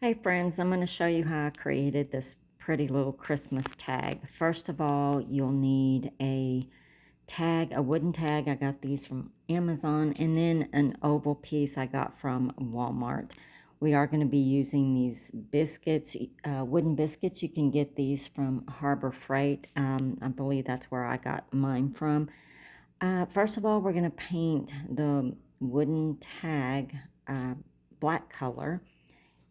Hey friends, I'm going to show you how I created this pretty little Christmas tag. First of all, you'll need a tag, a wooden tag. I got these from Amazon, and then an oval piece I got from Walmart. We are going to be using these biscuits, wooden biscuits. You can get these from Harbor Freight. I believe that's where I got mine from. First of all, we're going to paint the wooden tag black color.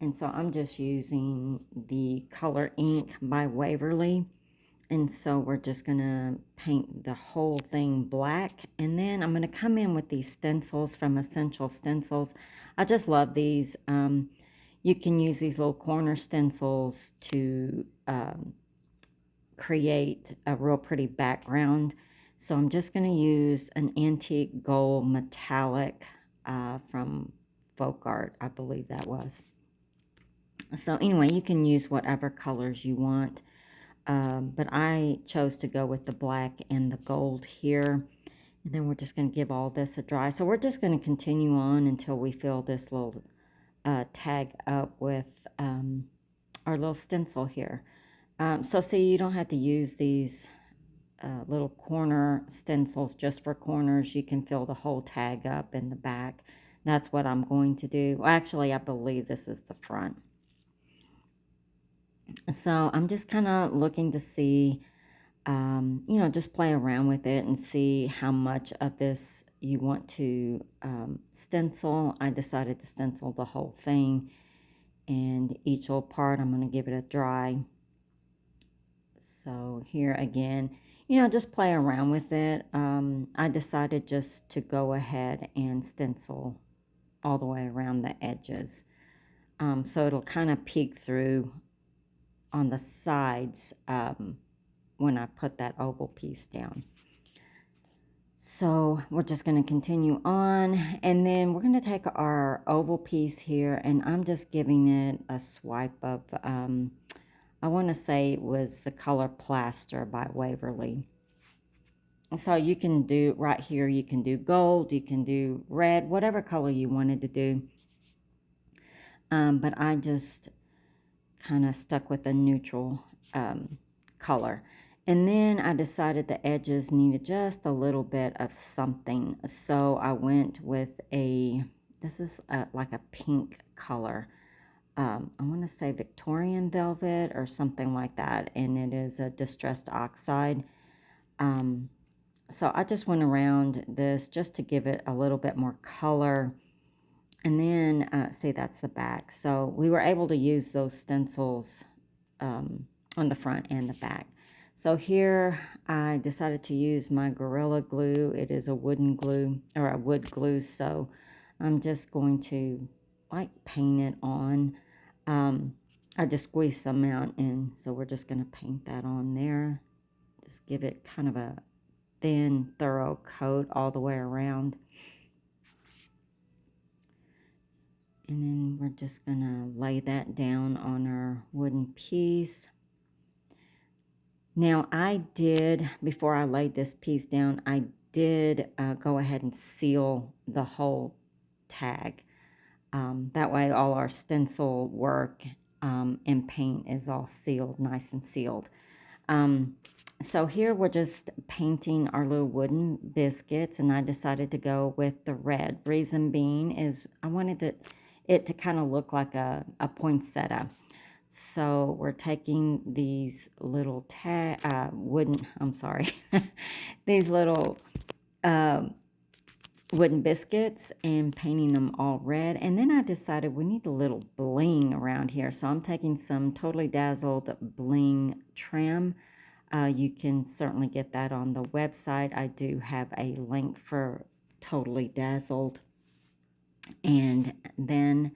And so I'm just using the color ink by Waverly. And so we're just going to paint the whole thing black. And then I'm going to come in with these stencils from Essential Stencils. I just love these. You can use these little corner stencils to create a real pretty background. So I'm just going to use an antique gold metallic from Folk Art, I believe that was. So anyway, you can use whatever colors you want, but I chose to go with the black and the gold here. And then we're just going to give all this a dry. So we're just going to continue on until we fill this little tag up with our little stencil here. So see, you don't have to use these little corner stencils just for corners. You can fill the whole tag up in the back. That's what I'm going to do. Well, actually, I believe this is the front. So I'm just kind of looking to see, just play around with it and see how much of this you want to stencil. I decided to stencil the whole thing, and each little part I'm going to give it a dry. So here again, just play around with it. I decided just to go ahead and stencil all the way around the edges. So it'll kind of peek through on the sides when I put that oval piece down. So we're just going to continue on, and then we're going to take our oval piece here, and I'm just giving it a swipe of, I want to say it was the color Plaster by Waverly. So you can do right here, you can do gold, you can do red, whatever color you wanted to do. But I just kind of stuck with a neutral color. And then I decided the edges needed just a little bit of something. So I went with this is like a pink color. I want to say Victorian Velvet or something like that. And it is a Distressed Oxide. So I just went around this just to give it a little bit more color. And then, see, that's the back. So we were able to use those stencils on the front and the back. So here I decided to use my Gorilla Glue. It is a wooden glue, or a wood glue. So I'm just going to paint it on. I just squeezed some out, and so we're just going to paint that on there. Just give it kind of a thin, thorough coat all the way around. And then we're just going to lay that down on our wooden piece. Now I did, before I laid this piece down, I did go ahead and seal the whole tag. That way all our stencil work and paint is all sealed, nice and sealed. So here we're just painting our little wooden biscuits, and I decided to go with the red. Reason being is I wanted it to kind of look like a poinsettia. So we're taking these little these little wooden biscuits and painting them all red. And then I decided we need a little bling around here. So I'm taking some Totally Dazzled bling trim. You can certainly get that on the website. I do have a link for Totally Dazzled. And then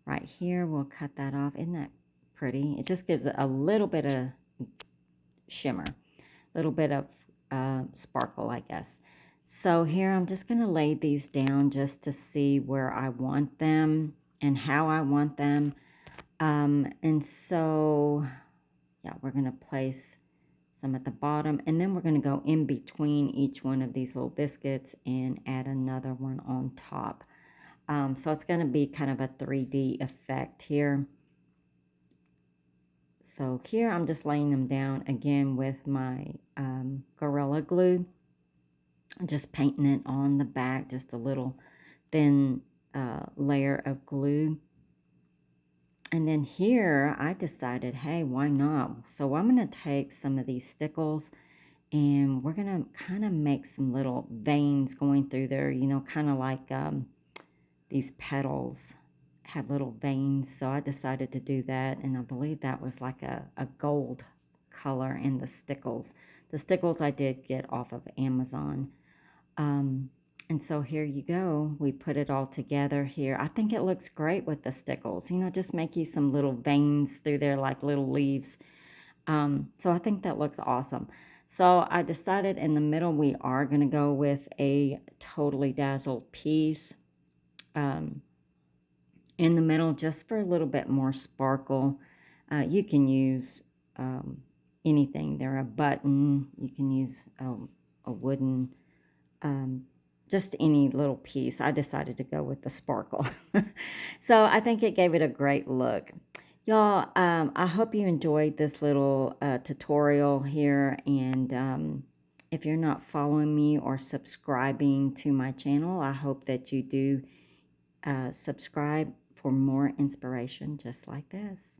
right here, we'll cut that off. Isn't that pretty? It just gives it a little bit of shimmer, a little bit of sparkle, I guess. So here I'm just going to lay these down just to see where I want them and how I want them. And so, yeah, we're going to place some at the bottom, and then we're going to go in between each one of these little biscuits and add another one on top. So it's going to be kind of a 3D effect here. So here I'm just laying them down again with my Gorilla Glue, just painting it on the back, just a little thin layer of glue. And then here I decided, hey, why not? So I'm going to take some of these stickles and we're going to kind of make some little veins going through there, you know, kind of like these petals have little veins. So I decided to do that, and I believe that was like a gold color in the stickles. The stickles I did get off of Amazon. Um, and so here you go. We put it all together here. I think it looks great with the stickles. You know, just make you some little veins through there like little leaves. So I think that looks awesome. So I decided in the middle we are going to go with a Totally Dazzled piece in the middle just for a little bit more sparkle. You can use anything. There, a button. You can use a wooden, just any little piece. I decided to go with the sparkle. So I think it gave it a great look. Y'all, I hope you enjoyed this little tutorial here, and if you're not following me or subscribing to my channel, I hope that you do subscribe for more inspiration just like this.